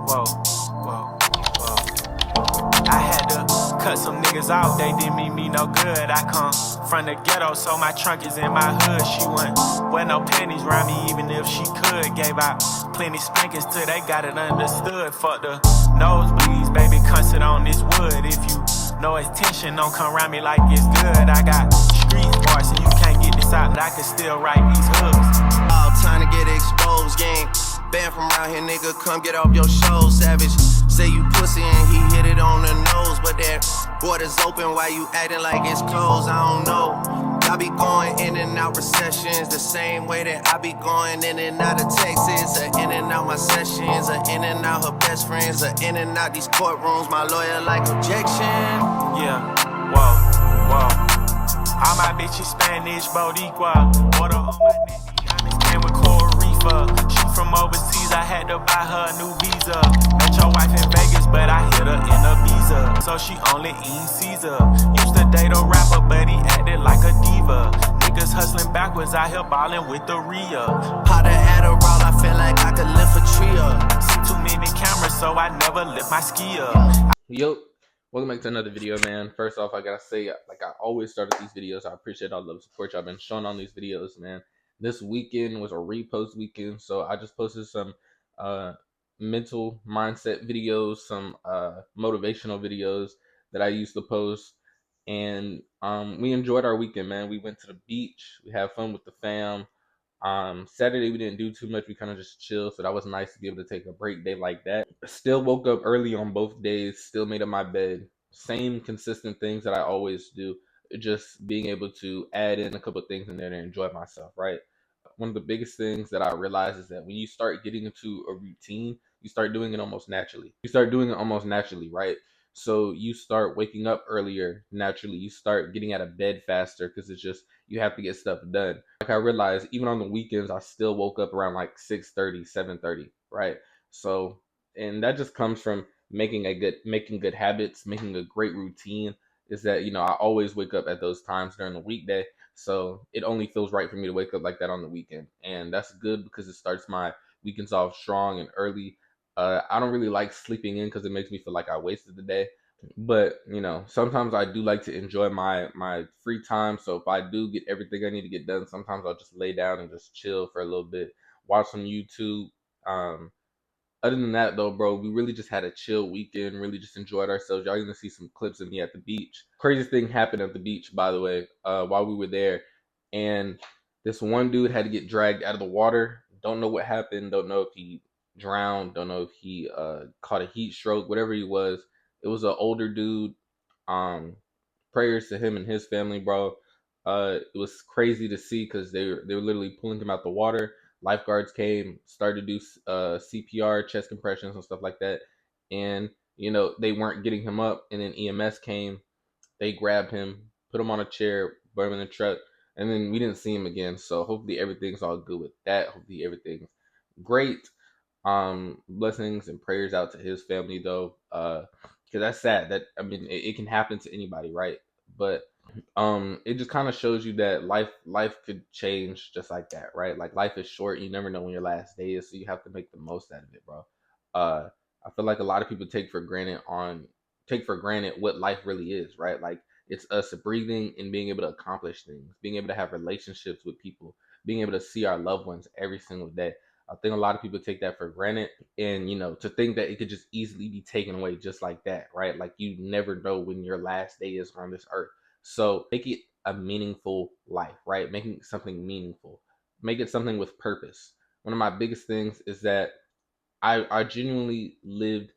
whoa, whoa, whoa. I had to cut some niggas out, they didn't mean me no good. I come from the ghetto, so my trunk is in my hood. She wouldn't wear no panties around me, even if she could. Gave out plenty spankings till they got it understood. Fuck the nosebleeds, baby, come sit on this wood. If you know it's tension, don't come around me like it's good. I got street smarts, and you can't get this out, but I can still write these hooks. All time to get exposed, gang. Banned from around here, nigga, come get off your show, savage. Say you pussy and he hit it on the nose, but that border's open, why you acting like it's closed? I don't know. I be going in and out recessions the same way that I be going in and out of Texas, or in and out my sessions, or in and out her best friends, or in and out these courtrooms. My lawyer like objection. Yeah, whoa, whoa. All my bitches Spanish, Boricua. Water on my neck, these diamonds came with coral reefer. She from overseas, I had to buy her a new visa. Met your wife in Vegas, but I hit her in Ibiza, so she only eats Caesar. Used to date a rapper, but he acted like a diva. Niggas hustling backwards, out here ballin' with the Rhea. Pot of Adderall, I feel like I could lift a tree up. See too many cameras, so I never lift my ski up. Yo, welcome back to another video, man. First off, I gotta say, like I always start with these videos, I appreciate all the support y'all been showing on these videos, man. This weekend was a repost weekend, so I just posted some mental mindset videos, some motivational videos that I used to post, and we enjoyed our weekend, man. We went to the beach, we had fun with the fam. Saturday we didn't do too much, we kind of just chilled, so that was nice to be able to take a break day like that. Still woke up early on both days, still made up my bed, same consistent things that I always do, just being able to add in a couple things in there to enjoy myself, right? One of the biggest things that I realized is that when you start getting into a routine, you start doing it almost naturally. Right? So you start waking up earlier naturally. You start getting out of bed faster because it's just, you have to get stuff done. Like I realized even on the weekends, I still woke up around like 6:30, 7:30, right? So, and that just comes from making good habits, making a great routine, is that, you know, I always wake up at those times during the weekday. So it only feels right for me to wake up like that on the weekend. And that's good because it starts my weekends off strong and early. I don't really like sleeping in because it makes me feel like I wasted the day. But, you know, sometimes I do like to enjoy my free time. So if I do get everything I need to get done, sometimes I'll just lay down and just chill for a little bit, watch some YouTube. Other than that, though, bro, we really just had a chill weekend, really just enjoyed ourselves. Y'all gonna see some clips of me at the beach. Craziest thing happened at the beach, by the way, while we were there. And this one dude had to get dragged out of the water. Don't know what happened. Don't know if he drowned. Don't know if he caught a heat stroke, whatever he was. It was an older dude. Prayers to him and his family, bro. It was crazy to see because they were literally pulling him out the water. Lifeguards came, started to do CPR, chest compressions and stuff like that. And, you know, they weren't getting him up. And then EMS came. They grabbed him, put him on a chair, put him in the truck. And then we didn't see him again. So hopefully everything's all good with that. Hopefully everything's great. Blessings and prayers out to his family, though. Because that's sad. That, I mean, it can happen to anybody, right? But it just kind of shows you that life could change just like that, right? Like life is short. You never know when your last day is, so you have to make the most out of it, bro. I feel like a lot of people take for granted what life really is, right? Like it's us breathing and being able to accomplish things, being able to have relationships with people, being able to see our loved ones every single day. I think a lot of people take that for granted, and, you know, to think that it could just easily be taken away just like that, right? Like you never know when your last day is on this earth. So make it a meaningful life, right? Making something meaningful. Make it something with purpose. One of my biggest things is that I genuinely lived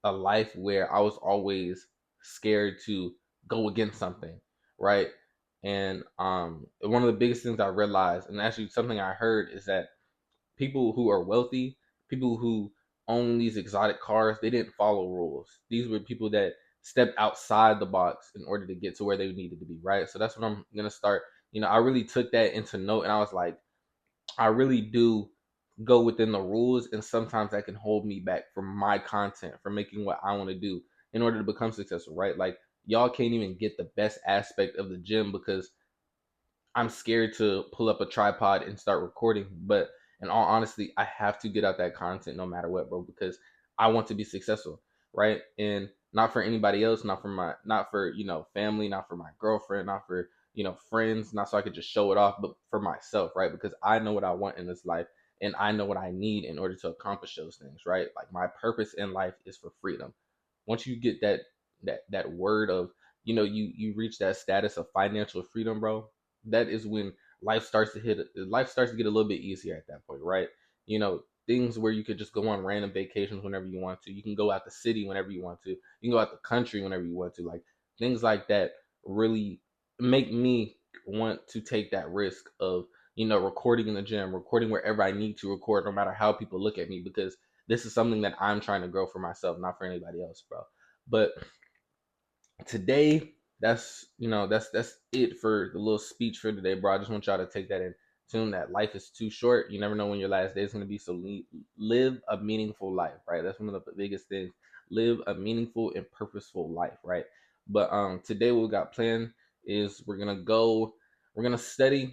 a life where I was always scared to go against something, right? And one of the biggest things I realized, and actually something I heard, is that people who are wealthy, people who own these exotic cars, they didn't follow rules. These were people that stepped outside the box in order to get to where they needed to be, right? So that's what I'm gonna start. You know, I really took that into note, and I was like, I really do go within the rules, and sometimes that can hold me back from my content, from making what I want to do in order to become successful, right? Like y'all can't even get the best aspect of the gym because I'm scared to pull up a tripod and start recording. But in all honesty, I have to get out that content no matter what, bro, because I want to be successful, right? And not for anybody else, not for, family, not for my girlfriend, not for, friends, not so I could just show it off, but for myself, right? Because I know what I want in this life and I know what I need in order to accomplish those things, right? Like my purpose in life is for freedom. Once you get that word of, you reach that status of financial freedom, bro, that is when life starts to get a little bit easier at that point, right? Things where you could just go on random vacations whenever you want to. You can go out the city whenever you want to. You can go out the country whenever you want to. Like things like that really make me want to take that risk of, recording in the gym, recording wherever I need to record, no matter how people look at me, because this is something that I'm trying to grow for myself, not for anybody else, bro. But today, that's it for the little speech for today, bro. I just want y'all to take that in tune, that life is too short. You never know when your last day is going to be. So live a meaningful life, right? That's one of the biggest things. Live a meaningful and purposeful life, right? But today what we got planned is we're gonna study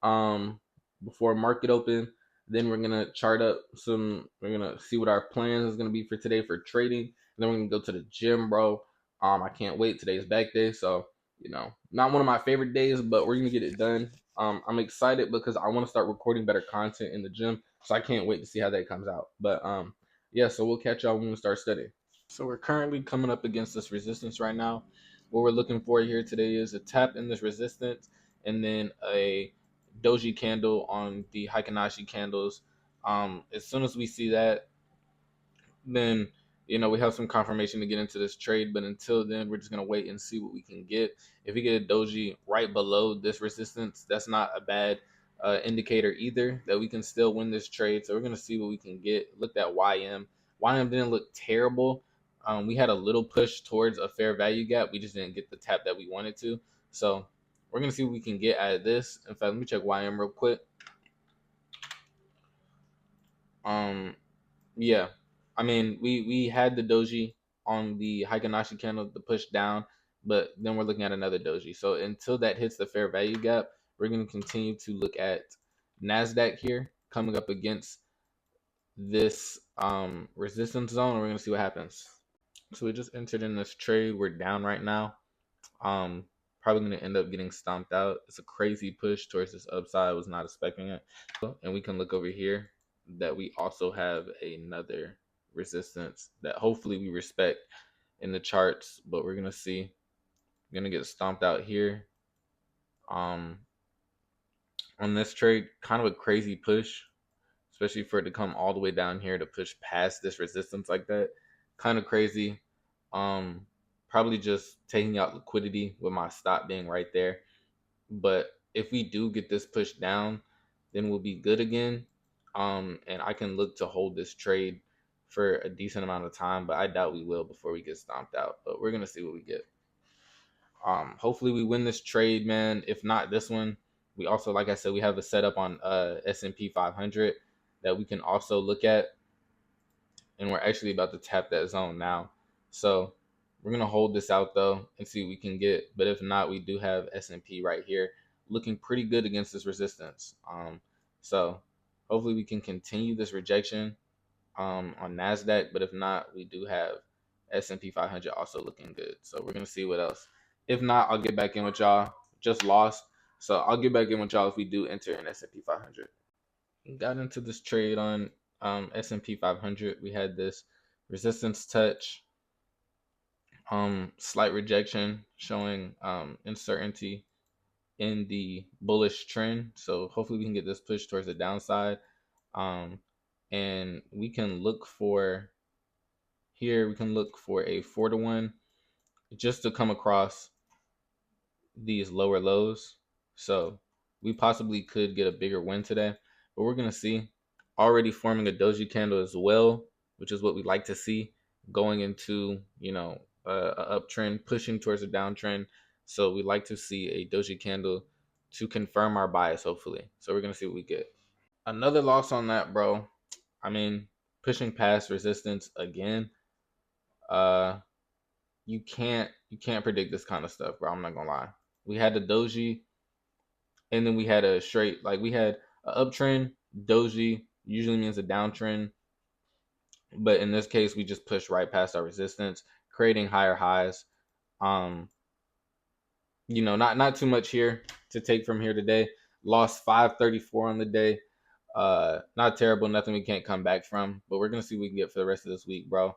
before market open. Then we're gonna chart up we're gonna see what our plans is gonna be for today for trading. And then we're gonna go to the gym, bro. I can't wait. Today's back day, so not one of my favorite days, but we're gonna get it done. I'm excited because I want to start recording better content in the gym, so I can't wait to see how that comes out. But yeah, so we'll catch y'all when we start studying. So we're currently coming up against this resistance right now. What we're looking for here today is a tap in this resistance and then a doji candle on the Heikin candles. As soon as we see that, then we have some confirmation to get into this trade. But until then, we're just gonna wait and see what we can get. If we get a doji right below this resistance, that's not a bad indicator either, that we can still win this trade. So we're gonna see what we can get. Looked at YM. YM didn't look terrible. We had a little push towards a fair value gap. We just didn't get the tap that we wanted to. So we're gonna see what we can get out of this. In fact, let me check YM real quick. Yeah, I mean, we had the doji on the Heikin candle to push down, but then we're looking at another doji. So until that hits the fair value gap, we're going to continue to look at Nasdaq here coming up against this resistance zone, and we're going to see what happens. So we just entered in this trade. We're down right now. Probably going to end up getting stomped out. It's a crazy push towards this upside. I was not expecting it. And we can look over here that we also have another resistance that hopefully we respect in the charts, but we're gonna see. We're gonna get stomped out here. On this trade, kind of a crazy push, especially for it to come all the way down here to push past this resistance like that. Kind of crazy. Probably just taking out liquidity with my stop being right there. But if we do get this push down, then we'll be good again. And I can look to hold this trade for a decent amount of time, but I doubt we will before we get stomped out. But we're gonna see what we get. Hopefully we win this trade, man. If not this one, we also, like I said, we have a setup on S&P 500 that we can also look at, and we're actually about to tap that zone now. So we're gonna hold this out though and see what we can get. But if not, we do have S&P right here looking pretty good against this resistance. So hopefully we can continue this rejection on Nasdaq. But if not, we do have S&P 500 also looking good. So we're gonna see what else. If not, I'll get back in with y'all. Just lost, so I'll get back in with y'all if we do enter in S&P 500. Got into this trade on S&P 500. We had this resistance touch, slight rejection showing uncertainty in the bullish trend. So hopefully we can get this push towards the downside. And we can look for here, we can look for a 4-to-1 just to come across these lower lows. So we possibly could get a bigger win today, but we're going to see. Already forming a doji candle as well, which is what we like to see going into, a uptrend, pushing towards a downtrend. So we like to see a doji candle to confirm our bias, hopefully. So we're going to see what we get. Another loss on that, bro. I mean, pushing past resistance again. You can't predict this kind of stuff, bro. I'm not going to lie. We had the doji, and then we had a straight, like we had an uptrend. Doji usually means a downtrend. But in this case, we just pushed right past our resistance, creating higher highs. Not too much here to take from here today. Lost 534 on the day. Not terrible, nothing we can't come back from, but we're gonna see what we can get for the rest of this week, bro.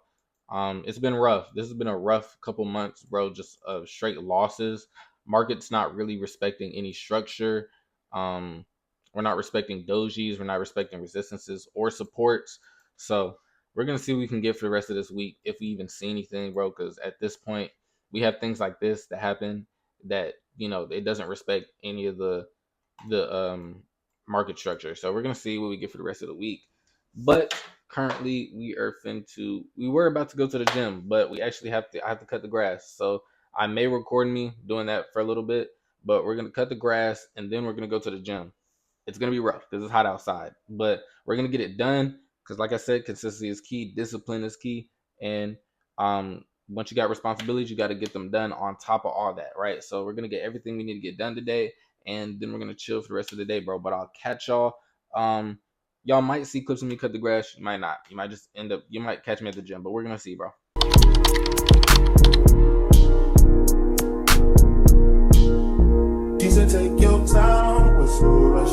It's been rough. This has been a rough couple months, bro, just of straight losses. Market's not really respecting any structure. We're not respecting dojis, we're not respecting resistances or supports. So we're gonna see what we can get for the rest of this week, if we even see anything, bro, because at this point we have things like this that happen that it doesn't respect any of the market structure. So we're gonna see what we get for the rest of the week. But currently we were about to go to the gym, but I have to cut the grass. So I may record me doing that for a little bit, but we're gonna cut the grass and then we're gonna go to the gym. It's gonna be rough because it's hot outside, but we're gonna get it done because, like I said, consistency is key, discipline is key, and once you got responsibilities, you got to get them done on top of all that, right? So we're gonna get everything we need to get done today, and then we're gonna chill for the rest of the day, bro. But I'll catch y'all. Y'all might see clips of me cut the grass. You might not. You might catch me at the gym, but we're gonna see, bro. She said, take your time, what's no rush?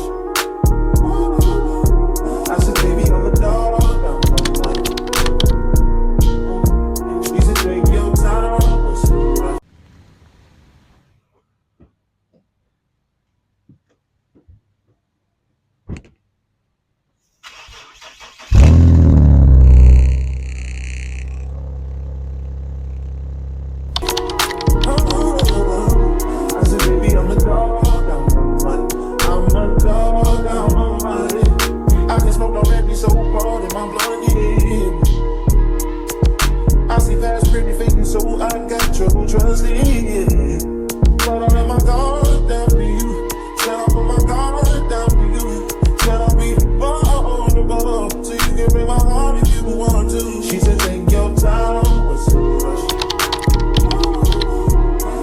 I said, baby, I'm a dog, she said, take your time, what's no rush? I said, baby, I'm a dog, I'm a dog, I'm a money. I can smoke already so hard in my blood, yeah. I see fast, pretty faking, so I got trouble trusting, yeah. But I let my guard down to you. Shout out for my guard down to you. Shout out be vulnerable, so you can break my heart if you want to. She said, take your time, what's the rush?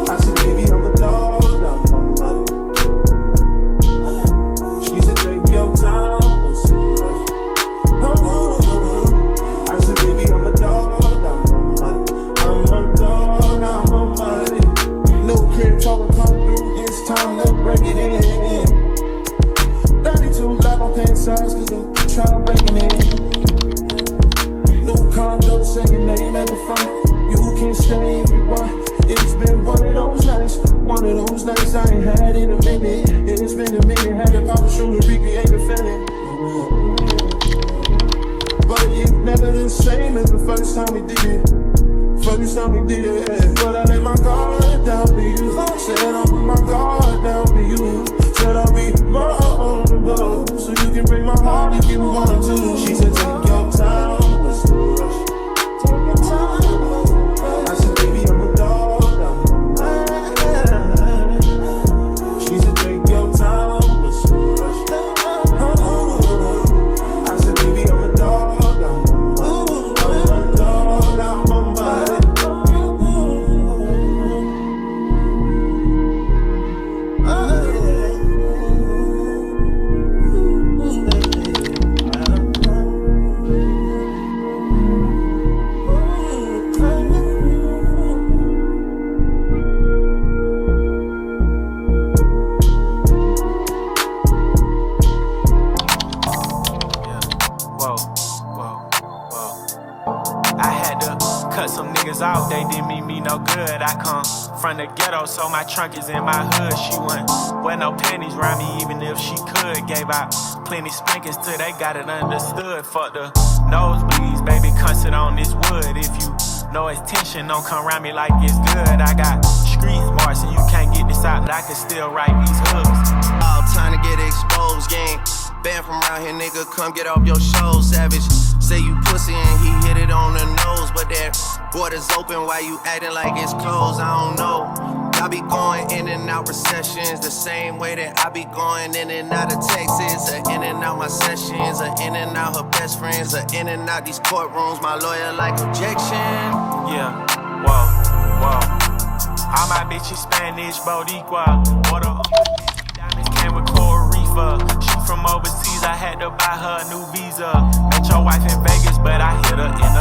I said, baby, I'm a dog, I'm a money. She said, take your time, what's the rush? I said, baby, I'm a dog, I'm a money. I'm a dog, I'm a money. No crib talk come through, it's time to break it in. 32 live on pants size, cause I'm trying to break it in. No condo, second name at the front. You can stay if you want. It's been one of those nights I ain't had in a minute. It's been a minute, had to pop a shoe to recreate the feeling. But it's never the same as the first time we did it. But I let my guard down for you. Said I put my guard down for you. Said I'll be vulnerable, so you can break my heart if you want to. She said, take your time, what's the rush? Take your time. I said, baby, I'm a dog, I'm a money. She said, take your time, what's the rush? I said, baby, I'm a dog, I'm a money. I'm a dog, I'm a money. Out, they didn't mean me no good. I come from the ghetto, so my trunk is in my hood. She wouldn't wear no panties around me, even if she could. Gave out plenty spankings till they got it understood. Fuck the nosebleeds, baby, come sit on this wood. If you know it's tension, don't come around me like it's good. I got street smarts, and you can't get this out, but I can still write these hooks. All time to get exposed, gang. Banned from around here, nigga, come get off your show, savage. Say you pussy and he hit it on the nose, but that border's open, why you acting like it's closed? I don't know. I be going in and out recessions the same way that I be going in and out of Texas, or in and out my sessions, or in and out her best friends, or in and out these courtrooms. My lawyer like objection. Yeah, whoa. All my bitches Spanish, Boricua. Water diamonds came with Coral Reefer. She from overseas, I had to buy her a new visa. Met your wife in Vegas, but I hit her in the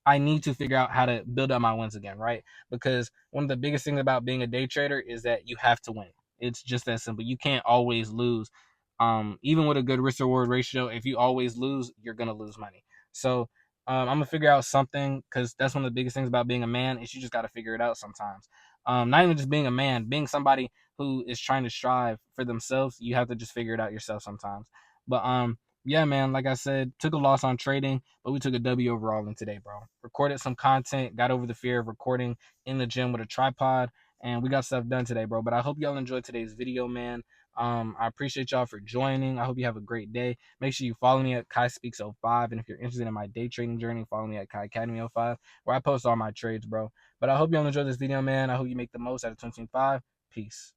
I need to figure out how to build up my wins again, right? Because one of the biggest things about being a day trader is that you have to win. It's just that simple. You can't always lose. Even with a good risk reward ratio, if you always lose, you're gonna lose money. So I'm gonna figure out something, because that's one of the biggest things about being a man is you just gotta figure it out sometimes. Not even just being a man, being somebody who is trying to strive for themselves, you have to just figure it out yourself sometimes. But yeah, man, like I said, took a loss on trading, but we took a W overall in today, bro. Recorded some content, got over the fear of recording in the gym with a tripod, and we got stuff done today, bro. But I hope y'all enjoyed today's video, man. I appreciate y'all for joining. I hope you have a great day. Make sure you follow me at Kai Speaks 05, and if you're interested in my day trading journey, follow me at Kai Academy 05, where I post all my trades, bro. But I hope y'all enjoyed this video, man. I hope you make the most out of 2025. Peace.